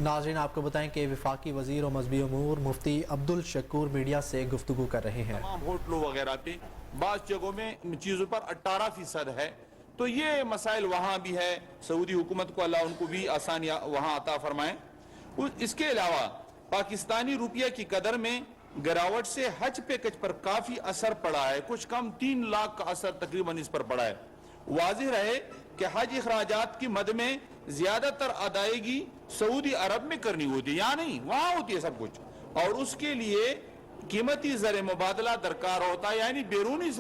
ناظرین آپ کو بتائیں کہ وفاقی وزیر و مذہبی امور مفتی عبدالشکور میڈیا سے گفتگو کر رہے ہیں۔ تمام ہوٹلوں وغیرہ پہ بعض جگہوں میں چیزوں پر 18% ہے، تو یہ مسائل وہاں بھی ہے۔ سعودی حکومت کو اللہ ان کو بھی آسانیاں وہاں عطا فرمائیں۔ اس کے علاوہ پاکستانی روپیہ کی قدر میں گراوٹ سے حج پیکج پر کافی اثر پڑا ہے، کچھ کم 3 لاکھ کا اثر تقریباً اس پر پڑا ہے۔ واضح رہے کہ حج اخراجات کی مد میں زیادہ تر ادائیگی سعودی عرب میں کرنی ہوتی ہے، یا نہیں وہاں ہوتی ہے سب کچھ، اور اس کے لیے قیمتی زر مبادلہ درکار ہوتا ہے، یعنی بیرونی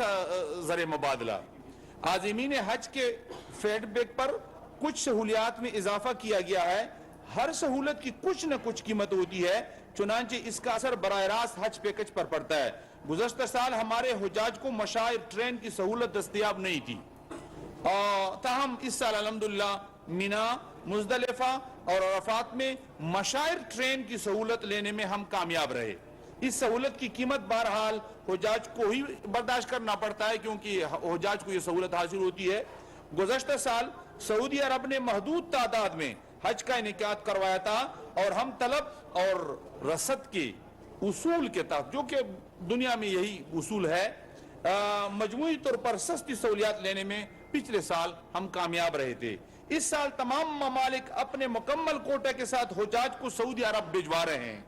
زر مبادلہ۔ عازمین حج کے فیڈ بیک پر کچھ سہولیات میں اضافہ کیا گیا ہے۔ ہر سہولت کی کچھ نہ کچھ قیمت ہوتی ہے، چنانچہ اس کا اثر براہ راست حج پیکج پر پڑتا ہے۔ گزشتہ سال ہمارے حجاج کو مشاعر ٹرین کی سہولت دستیاب نہیں تھی، تاہم اس سال الحمدللہ مینا، مزدلفہ اور عرفات میں مشاعر ٹرین کی سہولت لینے میں ہم کامیاب رہے۔ اس سہولت کی قیمت بہرحال حجاج کو ہی برداشت کرنا پڑتا ہے، کیونکہ حجاج کو یہ سہولت حاصل ہوتی ہے۔ گزشتہ سال سعودی عرب نے محدود تعداد میں حج کا انعقاد کروایا تھا، اور ہم طلب اور رسد کے اصول کے تحت، جو کہ دنیا میں یہی اصول ہے، مجموعی طور پر سستی سہولیات لینے میں پچھلے سال ہم کامیاب رہے تھے۔ اس سال تمام ممالک اپنے مکمل کوٹے کے ساتھ حجاج کو سعودی عرب بھجوا رہے ہیں۔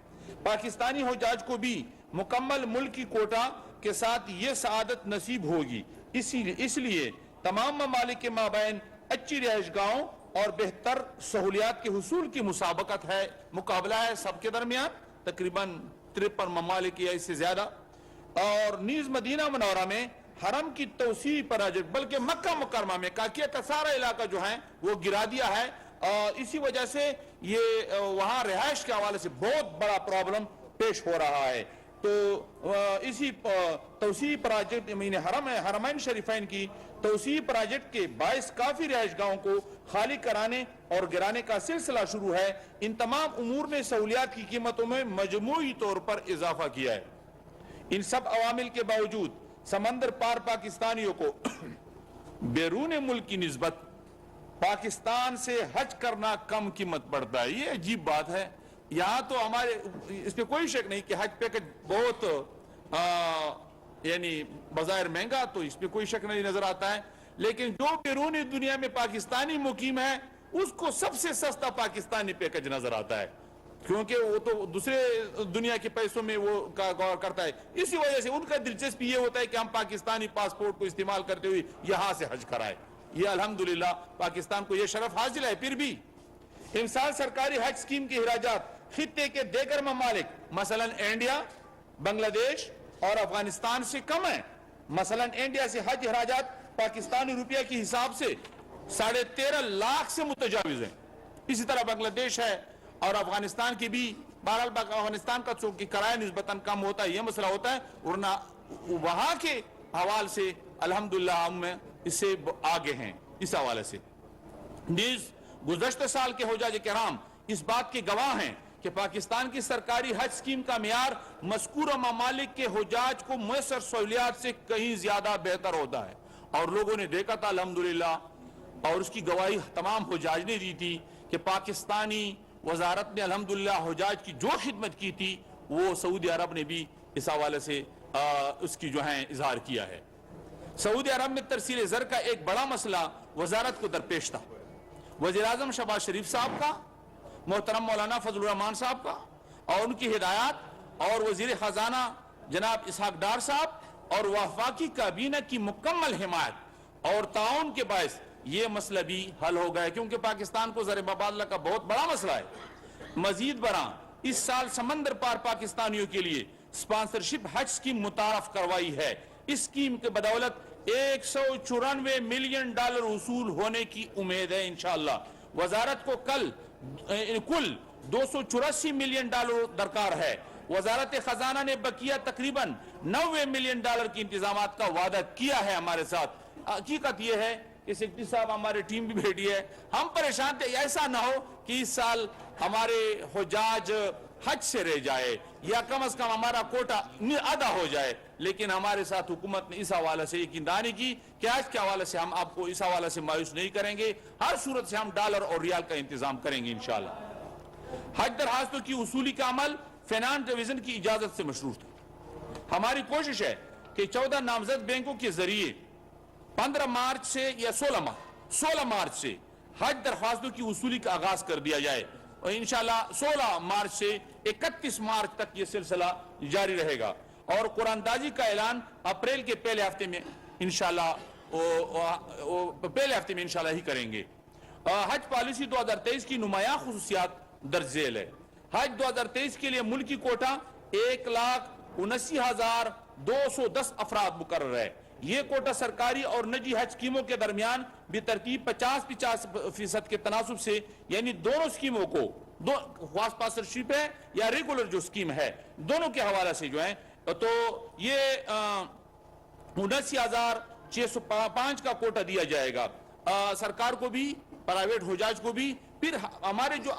پاکستانی حجاج کو بھی مکمل ملکی کوٹا کے ساتھ یہ سعادت نصیب ہوگی۔ اس لیے تمام ممالک کے مابین اچھی رہائش گاہوں اور بہتر سہولیات کے حصول کی مسابقت ہے، مقابلہ ہے سب کے درمیان، تقریباً 53 ممالک یا اس سے زیادہ۔ اور نیز مدینہ منورہ میں حرم کی توسیع پروجیکٹ، بلکہ مکہ مکرمہ میں کاکیہ کا سارا علاقہ جو ہے وہ گرا دیا ہے، اسی وجہ سے یہ وہاں رہائش کے حوالے سے بہت بڑا پرابلم پیش ہو رہا ہے۔ تو اسی توسیع پروجیکٹ حرمین شریفین کی توسیع پروجیکٹ کے باعث کافی رہائش گاہوں کو خالی کرانے اور گرانے کا سلسلہ شروع ہے۔ ان تمام امور نے سہولیات کی قیمتوں میں مجموعی طور پر اضافہ کیا ہے۔ ان سب عوامل کے باوجود سمندر پار پاکستانیوں کو بیرون ملک کی نسبت پاکستان سے حج کرنا کم قیمت پڑتا ہے۔ یہ عجیب بات ہے۔ یہاں تو ہمارے اس پہ کوئی شک نہیں کہ حج پیکج بہت یعنی بظاہر مہنگا، تو اس پہ کوئی شک نہیں نظر آتا ہے، لیکن جو بیرونی دنیا میں پاکستانی مقیم ہے اس کو سب سے سستا پاکستانی پیکج نظر آتا ہے، کیونکہ وہ تو دوسرے دنیا کے پیسوں میں وہ غور کرتا ہے۔ اسی وجہ سے ان کا دلچسپی یہ ہوتا ہے کہ ہم پاکستانی پاسپورٹ کو استعمال کرتے ہوئے یہاں سے حج کرائے۔ یہ الحمدللہ پاکستان کو یہ شرف حاصل ہے۔ پھر بھی امسال سرکاری حج سکیم کے اخراجات خطے کے دیگر ممالک مثلا انڈیا، بنگلہ دیش اور افغانستان سے کم ہیں۔ مثلا انڈیا سے حج اخراجات پاکستانی روپیہ کی حساب سے 13.5 لاکھ سے متجاوز ہیں۔ اسی طرح بنگلہ دیش ہے اور افغانستان کی بھی، بہرحال افغانستان کا چونکہ کرایہ نسبتاً کم ہوتا ہے، یہ مسئلہ ہوتا ہے، ورنہ وہاں کے حوالے سے الحمدللہ ہم اس سے آگے ہیں۔ اس حوالے سے نیز گزشتہ سال کے حجاج کرام اس بات کے گواہ ہیں کہ پاکستان کی سرکاری حج سکیم کا معیار مذکورہ ممالک کے حجاج کو میسر سہولیات سے کہیں زیادہ بہتر ہوتا ہے، اور لوگوں نے دیکھا تھا الحمدللہ، اور اس کی گواہی تمام حجاج نے دی تھی کہ پاکستانی وزارت نے الحمدللہ حجاج کی جو خدمت کی تھی وہ سعودی عرب نے بھی اس حوالے سے اس کی جو ہے اظہار کیا ہے۔ سعودی عرب میں ترسیل زر کا ایک بڑا مسئلہ وزارت کو درپیش تھا۔ وزیر اعظم شہباز شریف صاحب کا، محترم مولانا فضل الرحمان صاحب کا اور ان کی ہدایات، اور وزیر خزانہ جناب اسحاق ڈار صاحب اور وفاقی کابینہ کی مکمل حمایت اور تعاون کے باعث یہ مسئلہ بھی حل ہو گیا، کیونکہ پاکستان کو زر مبادلہ کا بہت بڑا مسئلہ ہے۔ مزید برآں اس سال سمندر پار پاکستانیوں کے لیے اسپانسرشپ حج سکیم متعارف کروائی ہے۔ اس سکیم کے بدولت $194 ملین وصول ہونے کی امید ہے انشاءاللہ۔ وزارت کو کل $284 ملین درکار ہے۔ وزارت خزانہ نے بقیہ تقریباً $90 ملین کی انتظامات کا وعدہ کیا ہے ہمارے ساتھ۔ حقیقت یہ ہے کہ سیکرٹری صاحب ہمارے ٹیم بھی بیٹھی ہے، ہم پریشان تھے ایسا نہ ہو کہ اس سال ہمارے حجاج حج سے رہ جائے، یا کم از کم ہمارا کوٹا آدھا ہو جائے، لیکن ہمارے ساتھ حکومت نے اس حوالے سے یقیندانی کی کہ آج کے حوالے سے ہم آپ کو اس حوالے سے مایوس نہیں کریں گے، ہر صورت سے ہم ڈالر اور ریال کا انتظام کریں گے انشاءاللہ۔ حج درخواستوں کی وصولی کا عمل فینانس ڈویژن کی اجازت سے مشروط ہے. ہماری کوشش ہے کہ 14 نامزد بینکوں کے ذریعے 15 مارچ سے یا 16 مارچ سے حج درخواستوں کی وصولی کا آغاز کر دیا جائے, اور انشاءاللہ 16 مارچ سے 31 مارچ تک یہ سلسلہ جاری رہے گا, اور قرآن دازی کا اعلان اپریل کے پہلے ہفتے میں انشاءاللہ ہی کریں گے. حج پالیسی 2023 کی نمایاں خصوصیات درج ذیل ہے. حج 2023 کے لیے ملکی کوٹا 1,79,210 افراد مقرر ہے. یہ کوٹا سرکاری اور نجی حج اسکیموں کے درمیان بترتیب 50-50% کے تناسب سے, یعنی دونوں اسکیموں کو, خاص اسپانسرشپ ہے یا ریگولر جو اسکیم ہے, دونوں کے حوالے سے جو ہیں, تو یہ 79,605 کا کوٹا دیا جائے گا سرکار کو بھی, پرائیویٹ حجاج کو بھی. پھر ہمارے جو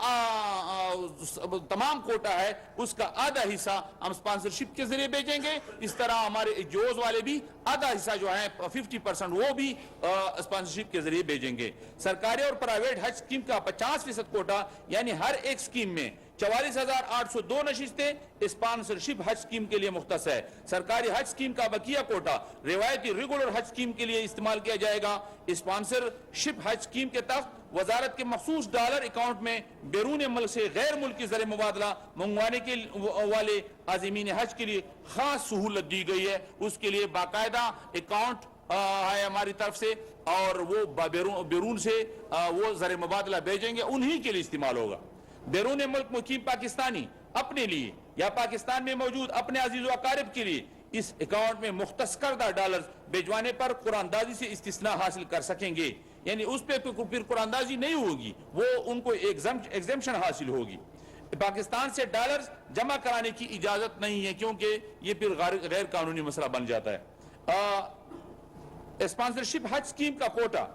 تمام کوٹا ہے اس کا آدھا حصہ ہم اسپانسرشپ کے ذریعے بھیجیں گے. اس طرح ہمارے جوز والے بھی آدھا حصہ جو ہے 50% وہ بھی اسپانسرشپ کے ذریعے بھیجیں گے. سرکاری اور پرائیویٹ حج اسکیم کا 50% کوٹا, یعنی ہر ایک اسکیم میں 44,802 نشستیں اسپانسرشپ حج اسکیم کے لیے مختص ہے. سرکاری حج اسکیم کا بقیہ کوٹا روایتی ریگولر حج اسکیم کے لیے استعمال کیا جائے گا. اسپانسرشپ حج اسکیم کے تحت وزارت کے مخصوص ڈالر اکاؤنٹ میں بیرون ملک سے غیر ملکی زر مبادلہ منگوانے کے والے عازمین حج کے لیے خاص سہولت دی گئی ہے. اس کے لیے باقاعدہ اکاؤنٹ ہے ہماری طرف سے, اور وہ بیرون سے وہ زر مبادلہ بھیجیں گے, انہی کے لیے استعمال ہوگا. بیرون ملک مقیم پاکستانی اپنے لیے یا پاکستان میں موجود اپنے عزیز و اقارب کے لیے اس اکاؤنٹ میں مختص کردہ ڈالرز بھیجوانے پر قرآن دازی سے استثناء حاصل کر سکیں گے. یعنی اس پہ پھر قرآن دازی نہیں ہوگی, وہ ان کو ایگزمپشن حاصل ہوگی. پاکستان سے ڈالرز جمع کرانے کی اجازت نہیں ہے, کیونکہ یہ پھر غیر قانونی مسئلہ بن جاتا ہے. اسپانسرشپ حج اسکیم کا کوٹا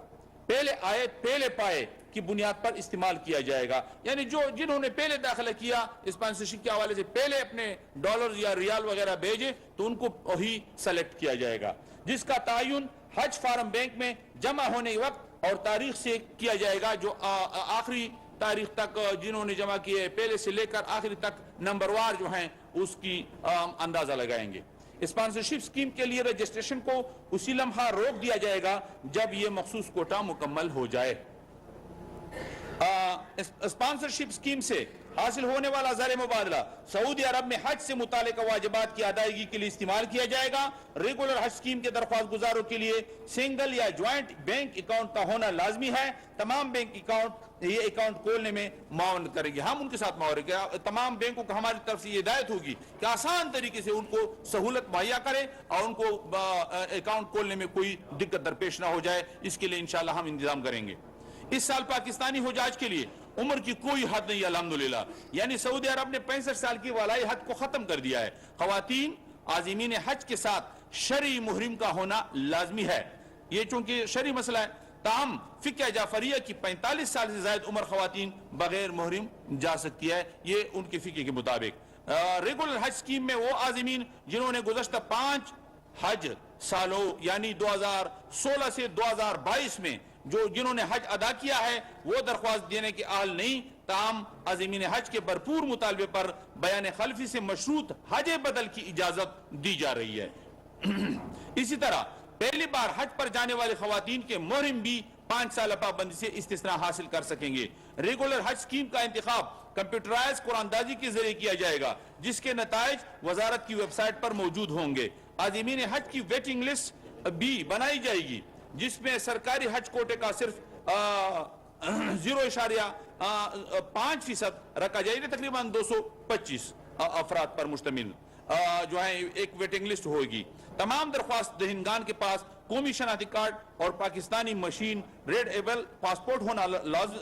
پہلے آئے پہلے پائے کی بنیاد پر استعمال کیا جائے گا. یعنی جنہوں نے پہلے داخلہ کیا اسپانسرشپ کے حوالے سے, پہلے اپنے ڈالر یا ریال وغیرہ بھیجے, تو ان کو وہی سلیکٹ کیا جائے گا, جس کا تعین حج فارم بینک میں جمع ہونے وقت اور تاریخ سے کیا جائے گا. جو آخری تاریخ تک جنہوں نے جمع کیے پہلے سے لے کر آخری تک نمبر وار جو ہیں اس کی اندازہ لگائیں گے. اسپانسرشپ اسکیم کے لیے رجسٹریشن کو اسی لمحہ روک دیا جائے گا جب یہ مخصوص کوٹا مکمل ہو جائے. اسپانسرشپ اسکیم سے حاصل ہونے والا زر مبادلہ سعودی عرب میں حج سے متعلقہ واجبات کی ادائیگی کے لیے استعمال کیا جائے گا. ریگولر حج اسکیم کے درخواست گزاروں کے لیے سنگل یا جوائنٹ بینک اکاؤنٹ کا ہونا لازمی ہے. تمام بینک اکاؤنٹ یہ اکاؤنٹ کھولنے میں معاونت کریں گے, ہم ان کے ساتھ معاونت کریں گے. تمام بینکوں کو ہماری طرف سے یہ ہدایت ہوگی کہ آسان طریقے سے ان کو سہولت مہیا کریں اور ان کو اکاؤنٹ کھولنے میں کوئی دقت درپیش نہ ہو جائے. اس کے لیے انشاءاللہ ہم انتظام کریں گے. اس سال پاکستانی حجاج کے لیے عمر کی کوئی حد نہیں الحمدللہ, یعنی سعودی عرب نے 65 سال کی ولائی حد کو ختم کر دیا ہے. خواتین عازمین حج کے ساتھ شرعی محرم کا ہونا لازمی ہے. یہ چونکہ شرعی مسئلہ ہے, تاہم فقہ جعفریہ کی 45 سال سے زائد عمر خواتین بغیر محرم جا سکتی ہے, یہ ان کے فقہ کے مطابق. ریگولر حج اسکیم میں وہ عازمین جنہوں نے گزشتہ 5 حج سالوں یعنی 2016 سے 2022 میں جنہوں نے حج ادا کیا ہے وہ درخواست دینے کے اہل نہیں, تاہم عازمین حج کے بھرپور مطالبے پر بیان خلفی سے مشروط حج بدل کی اجازت دی جا رہی ہے. اسی طرح پہلی بار حج پر جانے والے خواتین کے محرم بھی 5 سالہ پابندی سے استثناء حاصل کر سکیں گے. ریگولر حج اسکیم کا انتخاب کمپیوٹرائز قرآن دازی کے ذریعے کیا جائے گا, جس کے نتائج وزارت کی ویب سائٹ پر موجود ہوں گے. عازمین حج کی ویٹنگ لسٹ بھی بنائی جائے گی, جس میں سرکاری حج کوٹے کا صرف 0.5% رکھا جائے گا. تقریباً 225 افراد پر مشتمل جو ہے ایک ویٹنگ لسٹ ہوگی. تمام درخواست دہندگان کے پاس قومی شناختی کارڈ اور Pakistani machine readable passport ہونا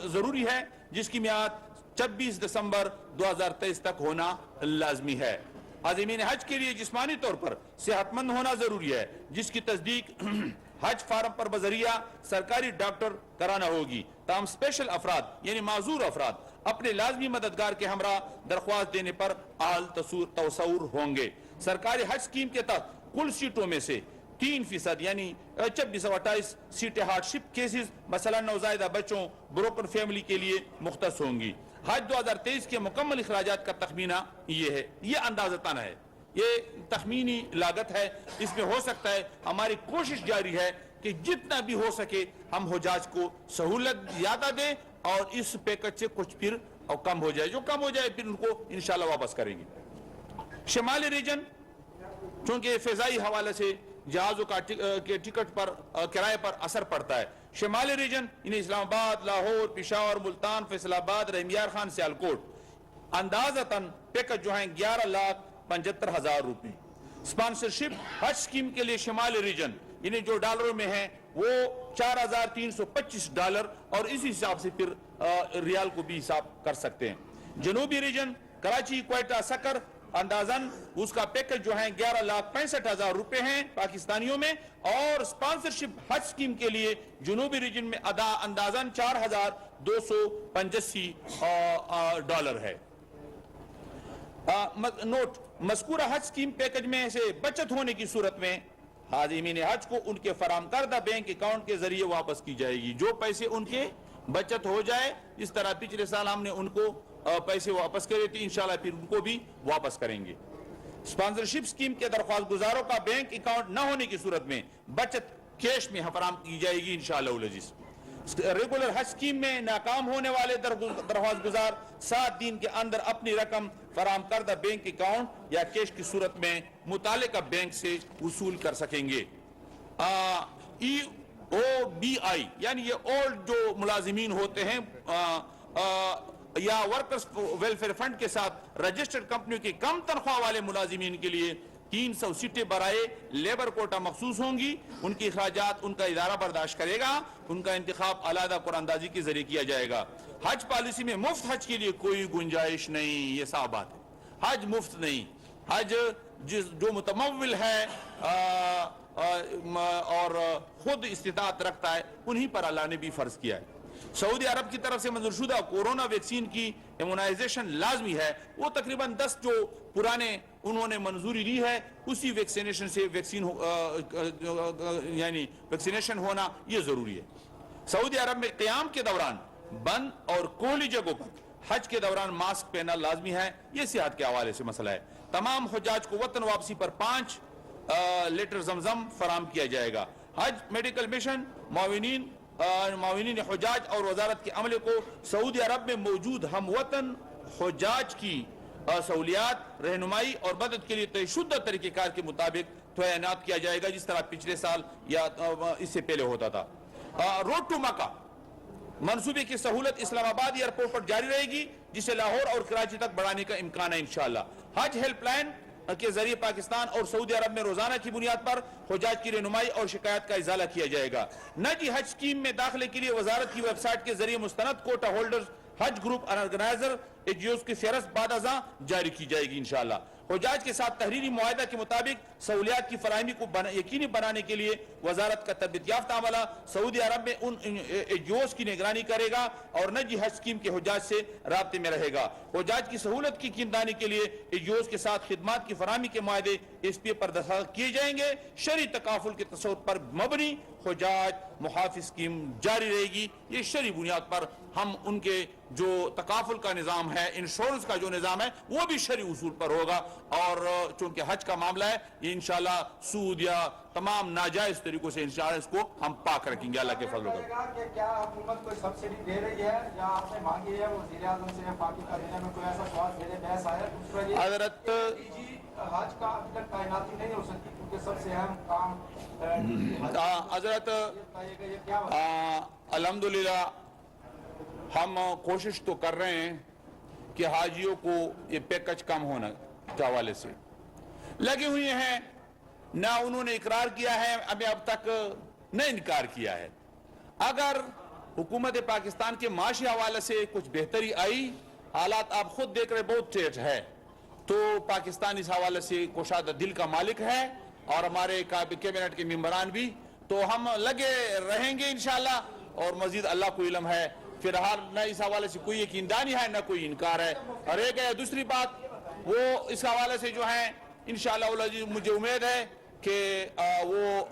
ضروری ہے, جس کی میعاد 26 دسمبر 2023 تک ہونا لازمی ہے. عازمین حج کے لیے جسمانی طور پر صحت مند ہونا ضروری ہے, جس کی تصدیق حج فارم پر بذریعہ سرکاری ڈاکٹر کرانا ہوگی. تاہم اسپیشل افراد یعنی معذور افراد اپنے لازمی مددگار کے ہمراہ درخواست دینے پر اہل تصور ہوں گے. سرکاری حج اسکیم کے تحت کل سیٹوں میں سے 3% یعنی 2628 سیٹیں ہارڈ شپ کیسز مثلا نوزائیدہ بچوں بروکن فیملی کے لیے مختص ہوں گی. حج 2023 کے مکمل اخراجات کا تخمینہ یہ ہے، یہ اندازتاً ہے، یہ تخمینی لاگت ہے، اس میں ہو سکتا ہے ہماری کوشش جاری ہے کہ جتنا بھی ہو سکے ہم حجاج کو سہولت زیادہ دیں اور اس پیکج سے کچھ پھر کم ہو جائے، جو کم ہو جائے پھر ان کو انشاءاللہ واپس کریں گے۔ شمالی ریجن چونکہ فضائی حوالے سے جہازوں کے ٹکٹ پر کرائے پر اثر پڑتا ہے، شمالی ریجن انہیں اسلام آباد، لاہور، پشاور، ملتان، فیصل آباد، رحمیار خان، سیالکوٹ اندازتاً پیکج جو ہیں 11,75,000 روپے۔ اسپانسرشپ حج اسکیم کے لیے شمالی ریجن انہیں جو ڈالروں میں ہیں وہ $4,325 اور اسی حساب سے پھر ریال کو بھی حساب کر سکتے ہیں۔ جنوبی ریجن کراچی، کوئٹہ، سکر اندازاً اس کا پیکج جو ہیں 11,65,000 روپے ہیں پاکستانیوں میں، اور اسپانسرشپ حج اسکیم کے لیے جنوبی ریجن میں اندازاً $4,285 ہے۔ نوٹ: مذکورہ حج اسکیم پیکج میں سے بچت ہونے کی صورت میں حاجمین حج کو ان کے فراہم کردہ بینک اکاؤنٹ کے ذریعے واپس کی جائے گی۔ جو پیسے ان کے بچت ہو جائے، اس طرح پچھلے سال ہم نے ان کو پیسے واپس کرے تھے، انشاءاللہ پھر ان کو بھی واپس کریں گے۔ اسپانسرشپ اسکیم کے درخواست گزاروں کا بینک اکاؤنٹ نہ ہونے کی صورت میں بچت کیش میں فراہم کی جائے گی انشاءاللہ العزیز۔ ریگولر حج اسکیم میں ناکام ہونے والے درخواست گزار 7 دن کے اندر اپنی رقم فراہم کردہ بینک اکاؤنٹ یا کیش کی صورت میں متعلقہ بینک سے وصول کر سکیں گے۔ EOBI یعنی یہ اولڈ جو ملازمین ہوتے ہیں یا ورکرز ویلفیئر فنڈ کے ساتھ رجسٹرڈ کمپنیوں کے کم تنخواہ والے ملازمین کے لیے 300 سیٹیں برائے لیبر کوٹا مخصوص ہوں گی۔ ان کی اخراجات ان کا ادارہ برداشت کرے گا، ان کا انتخاب علیحدہ قرآن اندازی کے ذریعے کیا جائے گا۔ حج پالیسی میں مفت حج کے لیے کوئی گنجائش نہیں، یہ صاف بات ہے، حج مفت نہیں۔ حج جو متمول ہے اور خود استطاعت رکھتا ہے انہی پر اللہ نے بھی فرض کیا ہے۔ سعودی عرب کی طرف سے منظور شدہ کورونا ویکسین کی ایمونائزیشن لازمی ہے، وہ تقریباً 10 جو پرانے انہوں نے منظوری لی ہے اسی ویکسینیشن سے یعنی ویکسینیشن ہونا یہ ضروری ہے۔ سعودی عرب میں قیام کے دوران بند اور کھلی جگہوں پر حج کے دوران ماسک پہننا لازمی ہے، یہ صحت کے حوالے سے مسئلہ ہے۔ تمام حجاج کو وطن واپسی پر 5 لیٹر زمزم فراہم کیا جائے گا۔ حج میڈیکل مشن معاونین حجاج اور وزارت کے عملے کو سعودی عرب میں موجود ہم وطن حجاج کی سہولیات، رہنمائی اور مدد کے لیے طے شدہ طریقہ کار کے مطابق تعینات کیا جائے گا، جس طرح پچھلے سال یا اس سے پہلے ہوتا تھا۔ روڈ ٹو مکہ منصوبے کی سہولت اسلام آباد ایئرپورٹ پر جاری رہے گی، جسے لاہور اور کراچی تک بڑھانے کا امکان ہے انشاءاللہ۔ حج ہیلپ لائن کے ذریعے پاکستان اور سعودی عرب میں روزانہ کی بنیاد پر حجاج کی رہنمائی اور شکایات کا ازالہ کیا جائے گا۔ نجی حج اسکیم میں داخلے کے لیے وزارت کی ویب سائٹ کے ذریعے مستند کوٹا ہولڈرز حج گروپ آرگنائزر ایجیوز کی فہرست بعد ازاں جاری کی جائے گی انشاءاللہ۔ حجاج کے ساتھ تحریری معاہدہ کے مطابق سہولیات کی فراہمی کو یقینی بنانے کے لیے وزارت کا تربیت یافتہ عملہ سعودی عرب میں ان ایجیوز کی نگرانی کرے گا اور نجی حج اسکیم کے حجاج سے رابطے میں رہے گا۔ حجاج کی سہولت کی یقینی کے لیے ایجیوز کے ساتھ خدمات کی فراہمی کے معاہدے اس پہ پر دستخط کیے جائیں گے۔ شرعی تکافل کے تصور پر مبنی حجاج محافظ اسکیم جاری رہے گی۔ یہ شرعی بنیاد پر ہم ان کے جو تکافل کا نظام ہے، انشورنس کا جو نظام ہے وہ بھی شرعی اصول پر ہوگا، اور چونکہ حج کا معاملہ ہے یہ انشاءاللہ سود یا تمام ناجائز طریقوں سے انشاءاللہ اس کو ہم پاک رکھیں گے اللہ کے فضل و کرم۔ کیا حکومت کوئی سبسڈی دے رہی ہے یا آپ نے مانگی ہے وزیر اعظم سے پاکی کابینہ میں کوئی ایسا سوال میرے بحث آیا؟ دوسرا یہ حضرت حج کا ابھی تک تعیناتی نہیں ہو سکتی کیونکہ سب سے اہم کام حضرت الحمدللہ ہم کوشش تو کر رہے ہیں کہ حاجیوں کو یہ پیکج کم ہونے کے حوالے سے لگے ہوئے ہیں، نہ انہوں نے اقرار کیا ہے، ابھی اب تک نہ انکار کیا ہے۔ اگر حکومت پاکستان کے معاشی حوالے سے کچھ بہتری آئی، حالات آپ خود دیکھ رہے بہت ٹیٹ ہے، تو پاکستان اس حوالے سے کشادہ دل کا مالک ہے اور ہمارے کیبنٹ کے ممبران بھی، تو ہم لگے رہیں گے انشاءاللہ، اور مزید اللہ کو علم ہے۔ فی الحال نہ اس حوالے سے کوئی یقیندانی ہے نہ کوئی انکار ہے۔ اور ایک ہے دوسری بات، وہ اس حوالے سے جو ہیں انشاءاللہ مجھے امید ہے کہ وہ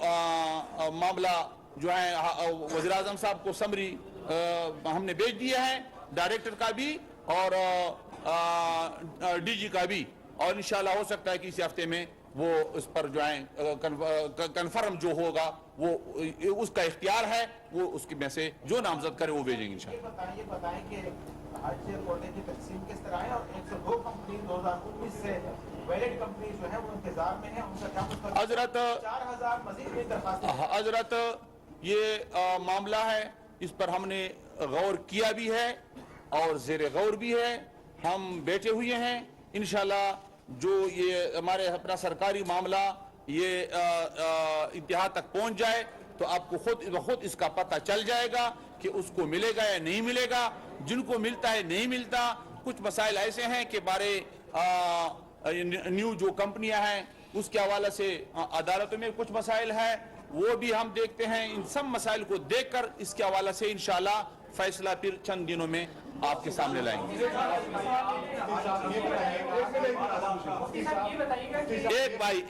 معاملہ جو ہے وزیر اعظم صاحب کو سمری ہم نے بھیج دیا ہے، ڈائریکٹر کا بھی اور DG کا بھی, اور انشاءاللہ ہو سکتا ہے کہ اسی ہفتے میں وہ اس پر جو ہے کنفرم جو ہوگا وہ اس کا اختیار ہے, وہ اس کی میں سے جو نامزد کرے وہ بھیجیں گے انشاءاللہ. یہ بتائیں کہ حج کوٹے کی تقسیم کس طرح ہے, اور 102 کمپنی 2019 سے ویلڈ کمپنی جو ہے وہ انتظار میں ہے, ان کا کیا مطلب؟ حضرت 4000 مزید بھی درخواستیں. حضرت یہ معاملہ ہے, اس پر ہم نے غور کیا بھی ہے اور زیر غور بھی ہے, ہم بیٹھے ہوئے ہیں. انشاءاللہ جو یہ ہمارے اپنا سرکاری معاملہ یہ انتہا تک پہنچ جائے تو آپ کو خود اس کا پتہ چل جائے گا کہ اس کو ملے گا یا نہیں ملے گا. جن کو ملتا ہے نہیں ملتا, کچھ مسائل ایسے ہیں کہ بارے نیو جو کمپنیاں ہیں اس کے حوالے سے عدالتوں میں کچھ مسائل ہیں, وہ بھی ہم دیکھتے ہیں. ان سب مسائل کو دیکھ کر اس کے حوالے سے انشاءاللہ فیصلہ پھر چند دنوں میں آپ کے سامنے لائیں گے. ایک بھائی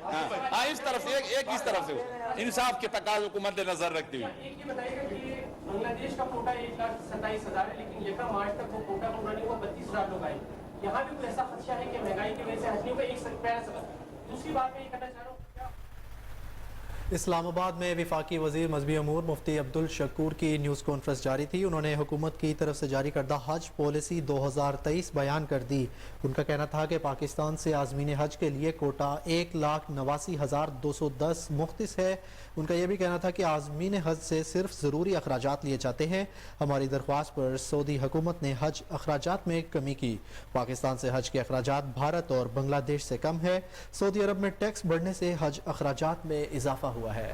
ہاں اس طرف سے ایک اس طرف سے انصاف کے تقاضوں کو مد نظر رکھتے ہوئے. یہ بتائیے گا کہ بنگلہ دیش کا کوٹا 1,27,000 ہے, لیکن 1 مارچ تک وہ کوٹا پورا نہیں ہوا, 32,000 لوگ آئے. یہاں بھی کوئی ایسا خدشہ ہے کہ مہنگائی کی وجہ سے حج نہیں ہوگا؟ ایک پہلا سوال. دوسری بات میں یہ کرنا چاہ رہا ہوں, اسلام آباد میں وفاقی وزیر مذہبی امور مفتی عبدالشکور کی نیوز کانفرنس جاری تھی. انہوں نے حکومت کی طرف سے جاری کردہ حج پالیسی 2023 بیان کر دی. ان کا کہنا تھا کہ پاکستان سے عازمین حج کے لیے کوٹا 1,89,210 مختص ہے. ان کا یہ بھی کہنا تھا کہ عازمین حج سے صرف ضروری اخراجات لیے جاتے ہیں. ہماری درخواست پر سعودی حکومت نے حج اخراجات میں کمی کی. پاکستان سے حج کے اخراجات بھارت اور بنگلہ دیش سے کم ہے. سعودی عرب میں ٹیکس بڑھنے سے حج اخراجات میں اضافہ ہوا ہے.